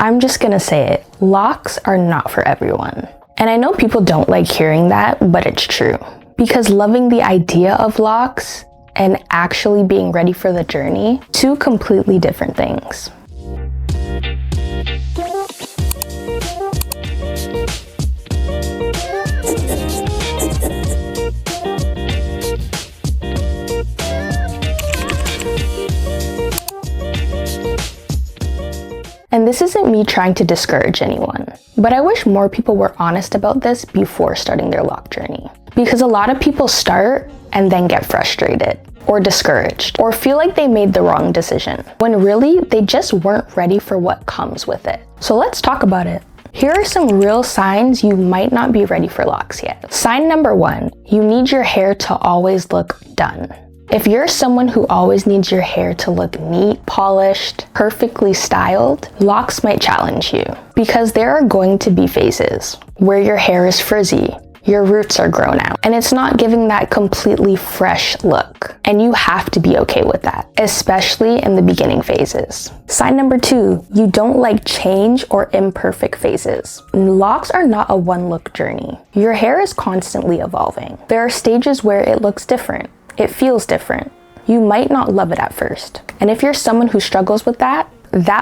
I'm just gonna say it, locks are not for everyone. And I know people don't like hearing that, but it's true. Because loving the idea of locks and actually being ready for the journey, two completely different things. And this isn't me trying to discourage anyone, but I wish more people were honest about this before starting their lock journey. Because a lot of people start and then get frustrated or discouraged or feel like they made the wrong decision, when really they just weren't ready for what comes with it. So let's talk about it. Here are some real signs you might not be ready for locks yet. Sign number 1, you need your hair to always look done. If you're someone who always needs your hair to look neat, polished, perfectly styled, locks might challenge you. Because there are going to be phases where your hair is frizzy, your roots are grown out, and it's not giving that completely fresh look. And you have to be okay with that, especially in the beginning phases. Sign number 2, you don't like change or imperfect phases. Locks are not a one-look journey. Your hair is constantly evolving. There are stages where it looks different. It feels different. You might not love it at first. And if you're someone who struggles with that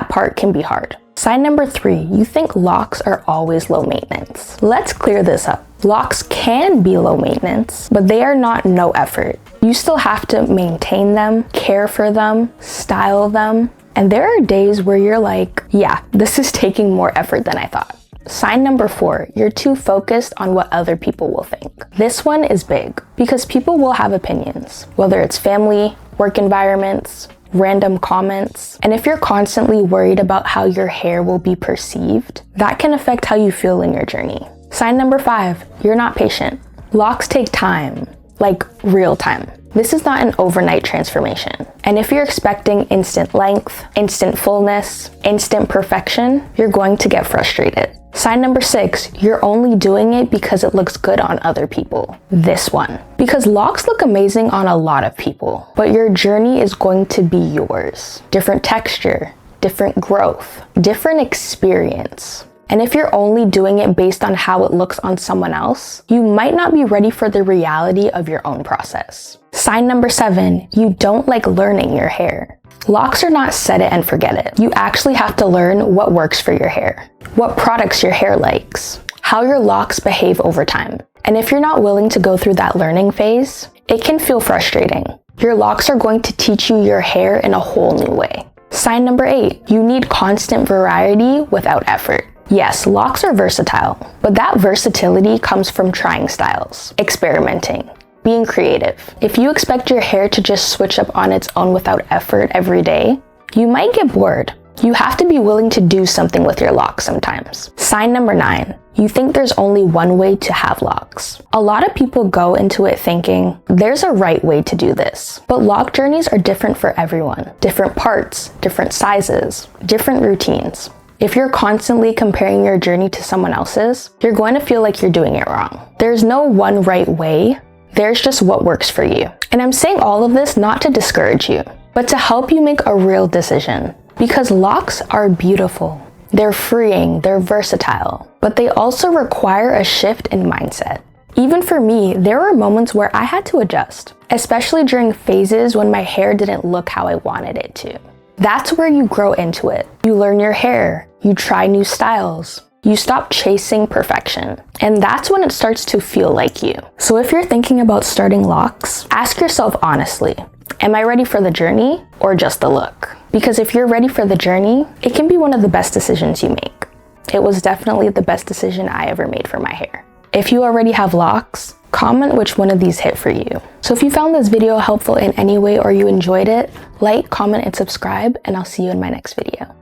part can be hard. Sign number 3, you think locks are always low maintenance. Let's clear this up. Locks can be low maintenance, but they are not no effort. You still have to maintain them, care for them, style them. And there are days where you're like, yeah, this is taking more effort than I thought. Sign number 4, you're too focused on what other people will think. This one is big because people will have opinions, whether it's family, work environments, random comments. And if you're constantly worried about how your hair will be perceived, that can affect how you feel in your journey. Sign number 5, you're not patient. Locks take time, like real time. This is not an overnight transformation. And if you're expecting instant length, instant fullness, instant perfection, you're going to get frustrated. Sign number 6, you're only doing it because it looks good on other people. This one. Because locks look amazing on a lot of people, but your journey is going to be yours. Different texture, different growth, different experience. And if you're only doing it based on how it looks on someone else, you might not be ready for the reality of your own process. Sign number 7, you don't like learning your hair. Locks are not set it and forget it. You actually have to learn what works for your hair, what products your hair likes, how your locks behave over time. And if you're not willing to go through that learning phase, it can feel frustrating. Your locks are going to teach you your hair in a whole new way. Sign number 8, you need constant variety without effort. Yes, locks are versatile, but that versatility comes from trying styles, experimenting, being creative. If you expect your hair to just switch up on its own without effort every day, you might get bored. You have to be willing to do something with your locks sometimes. Sign number 9, you think there's only one way to have locks. A lot of people go into it thinking, there's a right way to do this. But lock journeys are different for everyone. Different parts, different sizes, different routines. If you're constantly comparing your journey to someone else's, you're going to feel like you're doing it wrong. There's no one right way. There's just what works for you. And I'm saying all of this not to discourage you, but to help you make a real decision. Because locks are beautiful. They're freeing, they're versatile, but they also require a shift in mindset. Even for me, there were moments where I had to adjust, especially during phases when my hair didn't look how I wanted it to. That's where you grow into it. You learn your hair, you try new styles, you stop chasing perfection, and that's when it starts to feel like you. So if you're thinking about starting locks, ask yourself honestly, am I ready for the journey or just the look? Because if you're ready for the journey, it can be one of the best decisions you make. It was definitely the best decision I ever made for my hair. If you already have locks, comment which one of these hit for you. So if you found this video helpful in any way or you enjoyed it, like, comment, and subscribe, and I'll see you in my next video.